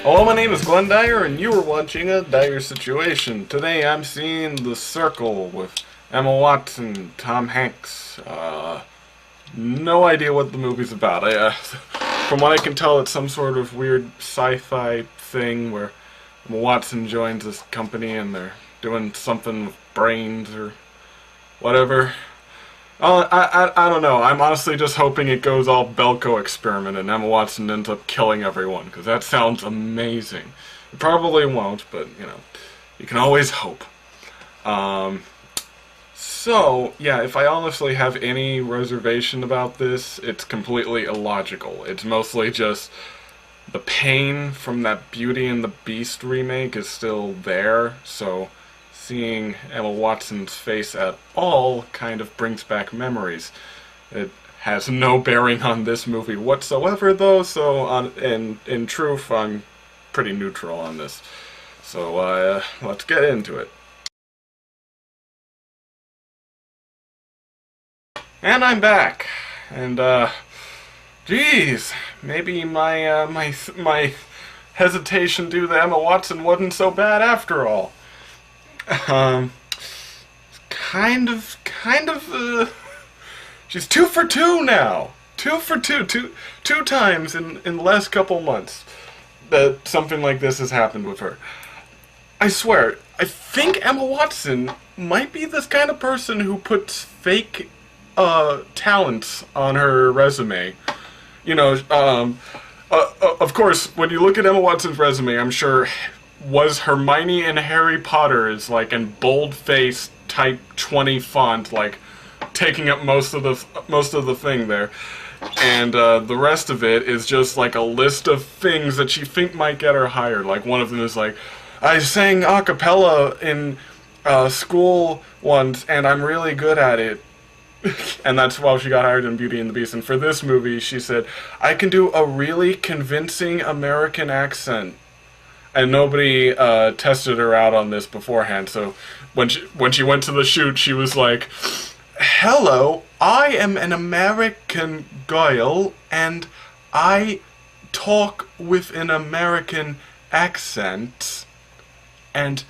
Hello, my name is Glenn Dyer, and you are watching a Dyer-Situation. Today I'm seeing The Circle with Emma Watson, Tom Hanks. No idea what the movie's about. From what I can tell, it's some sort of weird sci-fi thing where Emma Watson joins this company and they're doing something with brains or whatever. I don't know. I'm honestly just hoping it goes all Belko experiment and Emma Watson ends up killing everyone, because that sounds amazing. It probably won't, but, you know, you can always hope. So, yeah, if I honestly have any reservation about this, it's completely illogical. It's mostly just the pain from that Beauty and the Beast remake is still there, so seeing Emma Watson's face at all kind of brings back memories. It has no bearing on this movie whatsoever, though, so in truth, I'm pretty neutral on this. So, let's get into it. And I'm back, and, geez, maybe my hesitation due to Emma Watson wasn't so bad after all. She's 2 for 2 now. 2 for 2, two times in the last couple months that something like this has happened with her. I swear, I think Emma Watson might be this kind of person who puts fake, talents on her resume. You know, of course, when you look at Emma Watson's resume, I'm sure was Hermione in Harry Potter is like in boldface type 20 font, like taking up most of the thing there, and the rest of it is just like a list of things that she think might get her hired. Like one of them is like, I sang a cappella in school once and I'm really good at it. And that's why she got hired in Beauty and the Beast. And for this movie she said, I can do a really convincing American accent. And nobody tested her out on this beforehand, so when she went to the shoot, she was like, hello, I am an American girl, and I talk with an American accent, and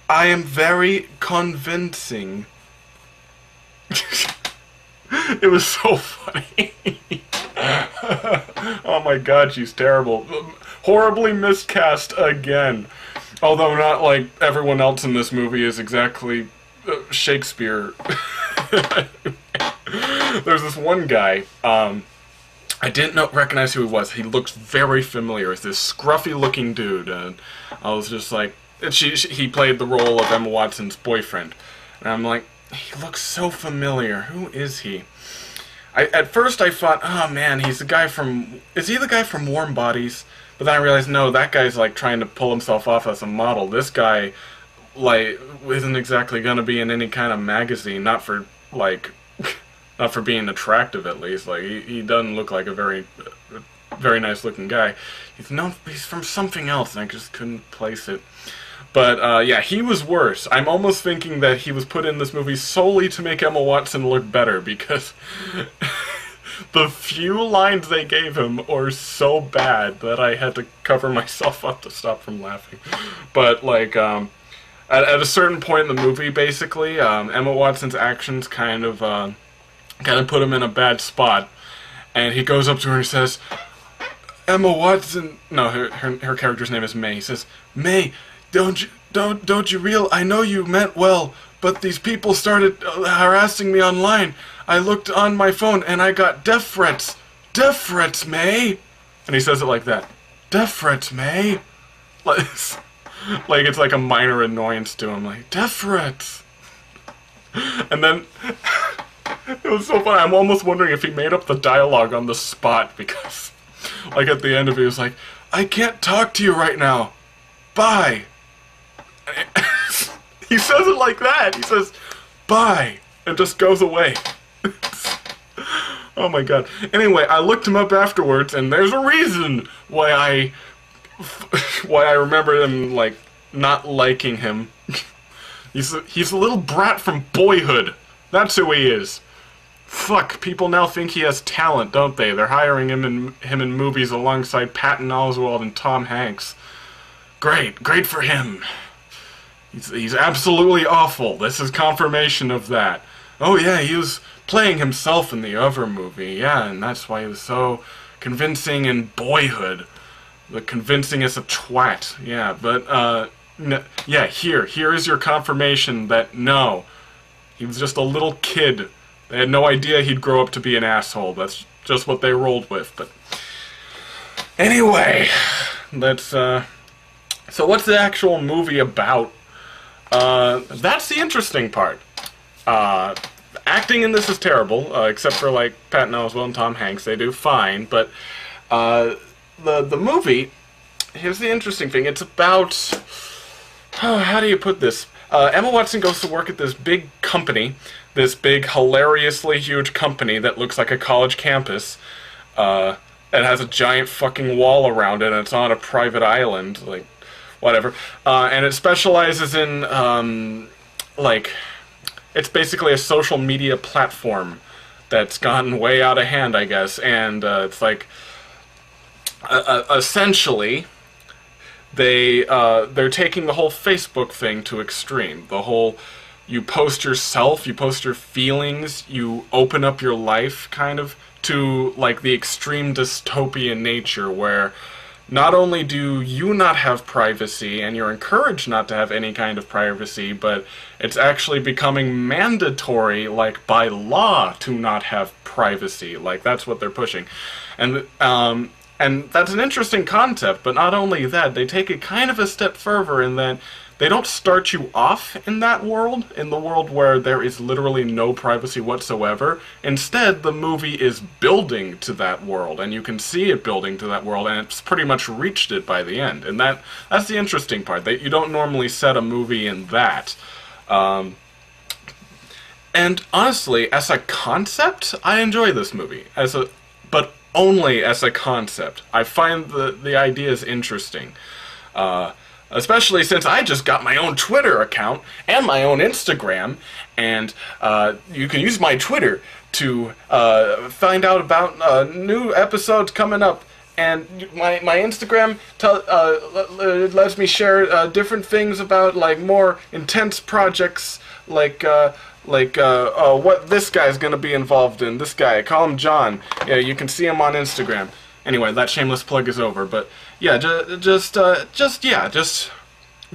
I am very convincing. It was so funny. Oh my god, she's terrible. Horribly miscast again. Although not like everyone else in this movie is exactly Shakespeare. There's this one guy, I didn't recognize who he was. He looks very familiar. It's this scruffy looking dude, and I was just like, he played the role of Emma Watson's boyfriend. And I'm like, he looks so familiar. Who is he? At first I thought, oh man, is he the guy from Warm Bodies? But then I realized, no, that guy's like trying to pull himself off as a model. This guy, like, isn't exactly gonna be in any kind of magazine, not for being attractive at least. Like, he doesn't look like a very nice looking guy. He's from something else and I just couldn't place it. But, yeah, he was worse. I'm almost thinking that he was put in this movie solely to make Emma Watson look better, because the few lines they gave him are so bad that I had to cover myself up to stop from laughing. But, like, at a certain point in the movie, basically, Emma Watson's actions kind of put him in a bad spot. And he goes up to her and says, Emma Watson... No, her character's name is May. He says, May, don't you realize, I know you meant well, but these people started harassing me online. I looked on my phone and I got death threats. Death threats, May. And he says it like that. Death threats, May. Like it's like a minor annoyance to him. Like, death threats. And then it was so funny. I'm almost wondering if he made up the dialogue on the spot, because like at the end of it, he was like, I can't talk to you right now. Bye. He says it like that. He says, bye, and just goes away. Oh my god. Anyway, I looked him up afterwards, and there's a reason why I remember him, like, not liking him. He's a little brat from Boyhood. That's who he is. Fuck, people now think he has talent, don't they? They're hiring him in movies alongside Patton Oswalt and Tom Hanks. Great for him. He's absolutely awful. This is confirmation of that. Oh yeah, he was playing himself in the other movie. Yeah, and that's why he was so convincing in Boyhood. The convincingest of twat. Yeah, but yeah, here is your confirmation that no, he was just a little kid. They had no idea he'd grow up to be an asshole. That's just what they rolled with. But anyway, that's so what's the actual movie about? That's the interesting part. Acting in this is terrible, except for like Patton Oswalt and Tom Hanks. They do fine, but the movie. Here's the interesting thing. It's about how do you put this? Emma Watson goes to work at this big company, this big hilariously huge company that looks like a college campus. It has a giant fucking wall around it, and it's on a private island, like whatever. And it specializes in like. It's basically a social media platform that's gotten way out of hand, I guess, and it's like essentially they're taking the whole Facebook thing to extreme. The whole you post yourself, you post your feelings, you open up your life, kind of, to like the extreme dystopian nature where not only do you not have privacy, and you're encouraged not to have any kind of privacy, but it's actually becoming mandatory, like, by law, to not have privacy. Like, that's what they're pushing. And that's an interesting concept, but not only that, they take it kind of a step further in that they don't start you off in that world, in the world where there is literally no privacy whatsoever. Instead, the movie is building to that world, and you can see it building to that world, and it's pretty much reached it by the end. And that's the interesting part, that you don't normally set a movie in that. And honestly, as a concept, I enjoy this movie. But only as a concept. I find the ideas interesting. Especially since I just got my own Twitter account and my own Instagram, and you can use my Twitter to find out about new episodes coming up. And my Instagram lets me share different things about like more intense projects, like what this guy's gonna be involved in. This guy, I call him John. Yeah, you can see him on Instagram. Anyway, that shameless plug is over, but yeah, just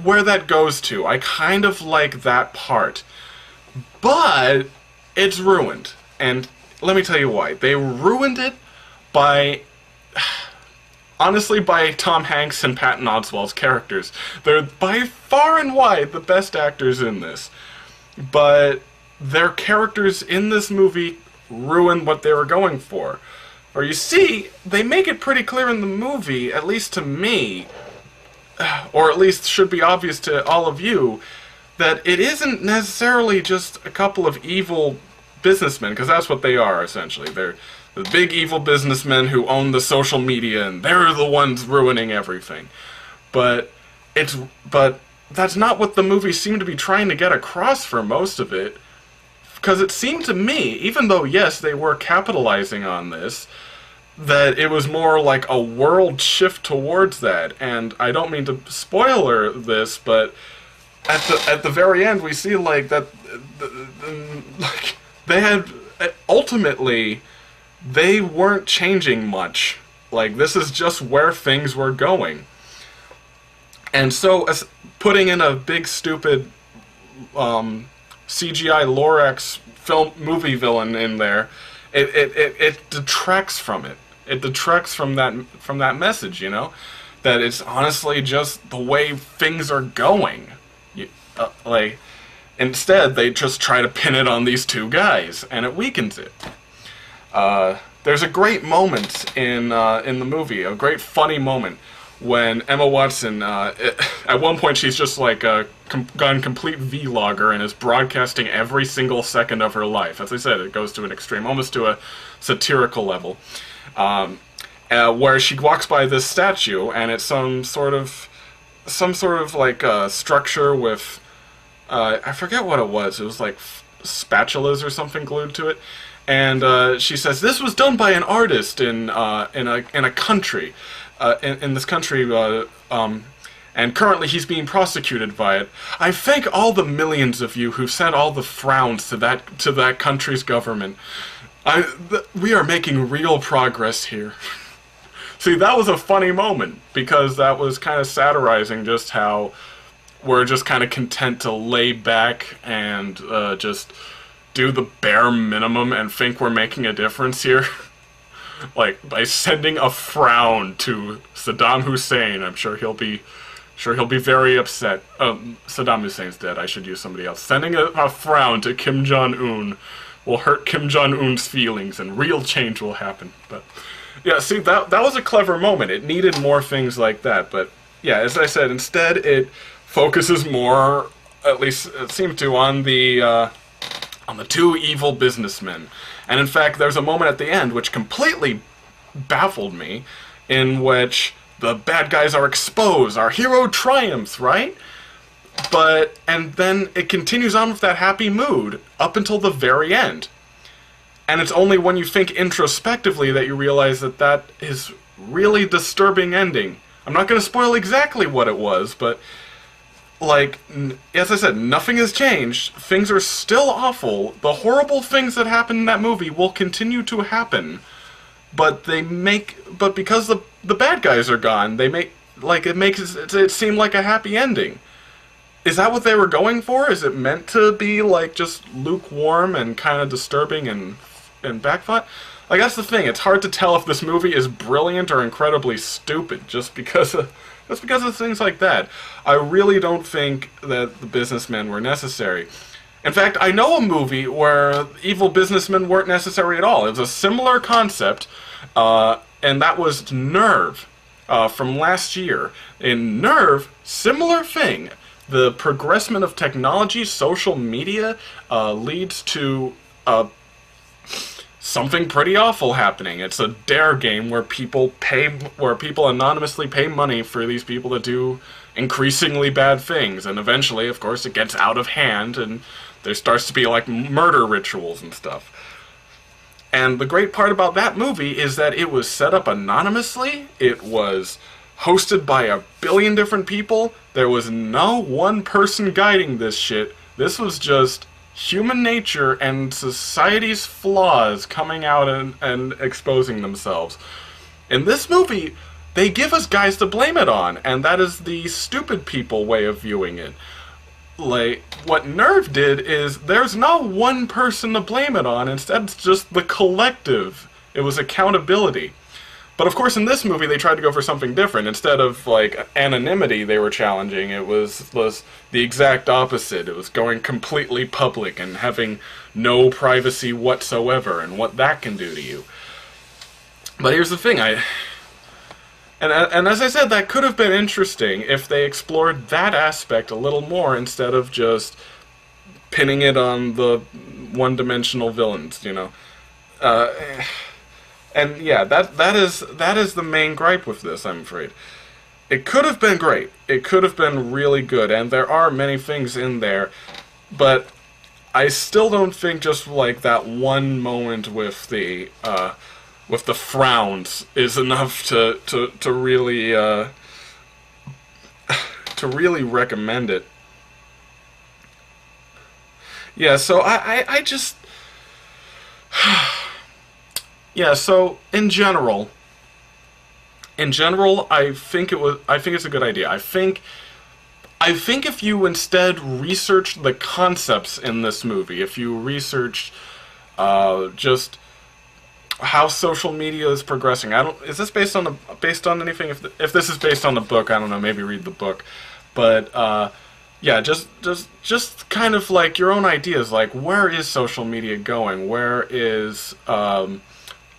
where that goes to. I kind of like that part, but it's ruined, and let me tell you why. They ruined it by, honestly, by Tom Hanks and Patton Oswalt's characters. They're by far and wide the best actors in this, but their characters in this movie ruin what they were going for. Or you see, they make it pretty clear in the movie, at least to me, or at least should be obvious to all of you, that it isn't necessarily just a couple of evil businessmen, because that's what they are, essentially. They're the big evil businessmen who own the social media, and they're the ones ruining everything. But that's not what the movie seemed to be trying to get across for most of it. Because it seemed to me, even though, yes, they were capitalizing on this, that it was more like a world shift towards that. And I don't mean to spoiler this, but at the very end, we see like that, like they had ultimately they weren't changing much. Like this is just where things were going. And so, as putting in a big stupid CGI Lorax movie villain in there, it detracts from it. It detracts from that message, you know, that it's honestly just the way things are going. Like, instead they just try to pin it on these two guys, and it weakens it. There's a great moment in the movie, a great funny moment, when Emma Watson, at one point she's just like gone complete vlogger and is broadcasting every single second of her life. As I said, it goes to an extreme, almost to a satirical level, where she walks by this statue, and it's some sort of like structure with, I forget what it was. It was like spatulas or something glued to it. And she says this was done by an artist in a country, in this country, and currently he's being prosecuted by it. I thank all the millions of you who sent all the frowns to that country's government. We are making real progress here. See, that was a funny moment, because that was kind of satirizing just how we're just kind of content to lay back and just do the bare minimum and think we're making a difference here. Like, by sending a frown to Saddam Hussein, I'm sure he'll be very upset. Saddam Hussein's dead, I should use somebody else. Sending a frown to Kim Jong-un will hurt Kim Jong-un's feelings, and real change will happen. But yeah, see, that was a clever moment. It needed more things like that, but yeah, as I said, instead it focuses more, at least it seemed to, on the two evil businessmen. And in fact, there's a moment at the end which completely baffled me, in which the bad guys are exposed, our hero triumphs, right? And then it continues on with that happy mood up until the very end. And it's only when you think introspectively that you realize that is really disturbing ending. I'm not going to spoil exactly what it was, but, like, as I said, nothing has changed. Things are still awful. The horrible things that happen in that movie will continue to happen. But because the bad guys are gone, it makes it seem like a happy ending. Is that what they were going for? Is it meant to be, like, just lukewarm and kind of disturbing and backfire? Like, that's the thing. It's hard to tell if this movie is brilliant or incredibly stupid just because of things like that. I really don't think that the businessmen were necessary. In fact, I know a movie where evil businessmen weren't necessary at all. It was a similar concept, and that was Nerve, from last year. In Nerve, similar thing. The progressment of technology, social media, leads to something pretty awful happening. It's a dare game where people anonymously pay money for these people to do increasingly bad things, and eventually, of course, it gets out of hand, and there starts to be, like, murder rituals and stuff. And the great part about that movie is that it was set up anonymously. It was hosted by a billion different people. There was no one person guiding this shit. This was just human nature and society's flaws coming out and exposing themselves. In this movie, they give us guys to blame it on, and that is the stupid people way of viewing it. Like, what Nerve did is, there's no one person to blame it on, instead it's just the collective. It was accountability. But of course in this movie they tried to go for something different. Instead of, like, anonymity they were challenging, it was the exact opposite. It was going completely public and having no privacy whatsoever, and what that can do to you. But here's the thing, And as I said, that could have been interesting if they explored that aspect a little more instead of just pinning it on the one-dimensional villains, you know. And yeah, that is the main gripe with this, I'm afraid. It could have been great. It could have been really good, and there are many things in there, but I still don't think just like that one moment with the frowns is enough to really to really recommend it. Yeah, so I just yeah, so in general I think it's a good idea. I think if you instead researched the concepts in this movie, if you researched just how social media is progressing. Is this based on anything? If this is based on the book, I don't know, maybe read the book. But yeah, just kind of like your own ideas, like where is social media going? Where is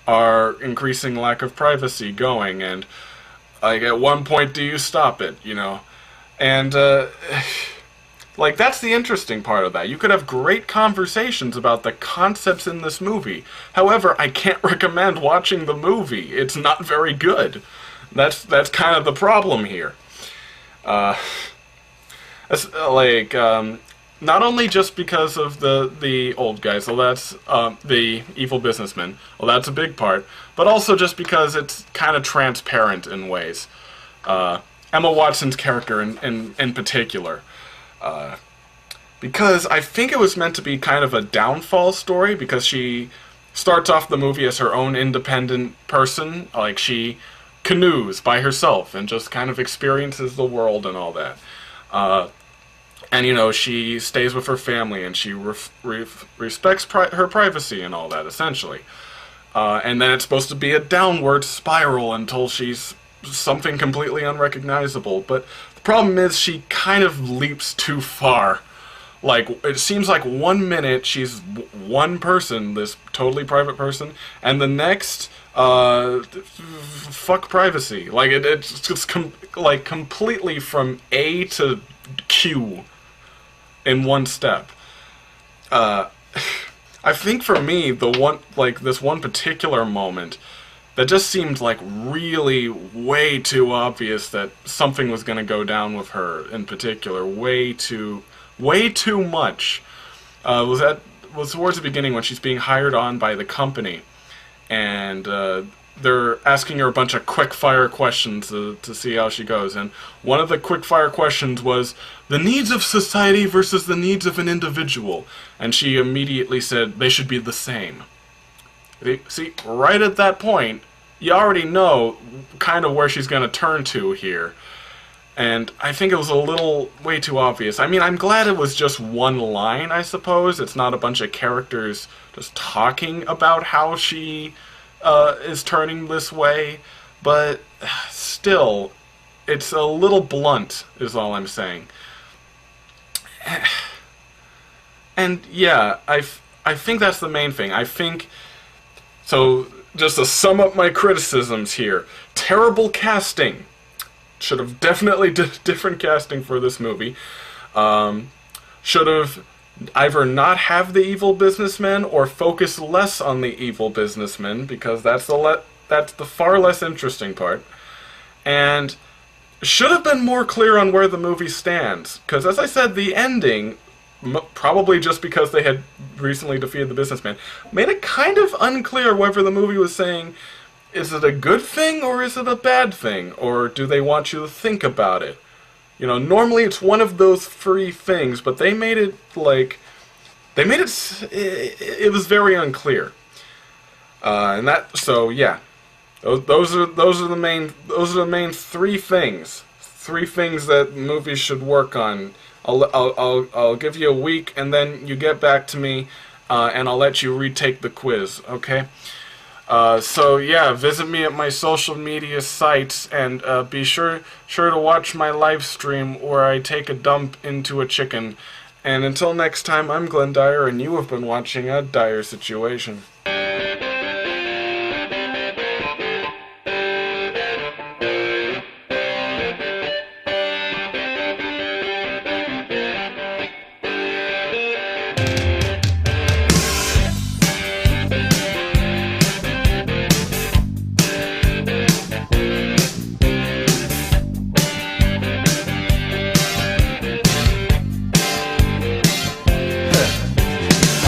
our increasing lack of privacy going? And like at one point do you stop it, you know? And like, that's the interesting part of that. You could have great conversations about the concepts in this movie. However, I can't recommend watching the movie. It's not very good. That's kind of the problem here. not only just because of the old guy, so that's the evil businessman. Well, that's a big part, but also just because it's kind of transparent in ways. Emma Watson's character in particular. Because I think it was meant to be kind of a downfall story, because she starts off the movie as her own independent person. Like, she canoes by herself and just kind of experiences the world and all that. And, you know, she stays with her family and she respects her privacy and all that, essentially. And then it's supposed to be a downward spiral until she's something completely unrecognizable. But the problem is she kind of leaps too far. Like, it seems like 1 minute she's one person, this totally private person, and the next, fuck privacy. Like, it's just completely from A to Q in one step. I think for me, this one particular moment that just seemed like really way too obvious that something was going to go down with her in particular, way too much, was towards the beginning when she's being hired on by the company, and they're asking her a bunch of quick-fire questions to see how she goes. And one of the quick-fire questions was the needs of society versus the needs of an individual, and she immediately said they should be the same. See, right at that point, you already know kind of where she's going to turn to here. And I think it was a little way too obvious. I mean, I'm glad it was just one line, I suppose. It's not a bunch of characters just talking about how she is turning this way. But still, it's a little blunt, is all I'm saying. And yeah, I think that's the main thing. I think... So, just to sum up my criticisms here. Terrible casting. Should have definitely did different casting for this movie. Should have either not have the evil businessman or focus less on the evil businessman, because that's the far less interesting part. And should have been more clear on where the movie stands, because as I said, the ending, probably just because they had recently defeated the businessman, made it kind of unclear whether the movie was saying, is it a good thing or is it a bad thing? Or do they want you to think about it? You know, normally it's one of those three things, but they made it like... It was very unclear. And that... So, yeah. Those are the main three things. Three things that movies should work on. I'll give you a week, and then you get back to me, and I'll let you retake the quiz, okay? So yeah, visit me at my social media sites, and be sure to watch my live stream where I take a dump into a chicken. And until next time, I'm Glenn Dyer, and you have been watching a Dyer Situation.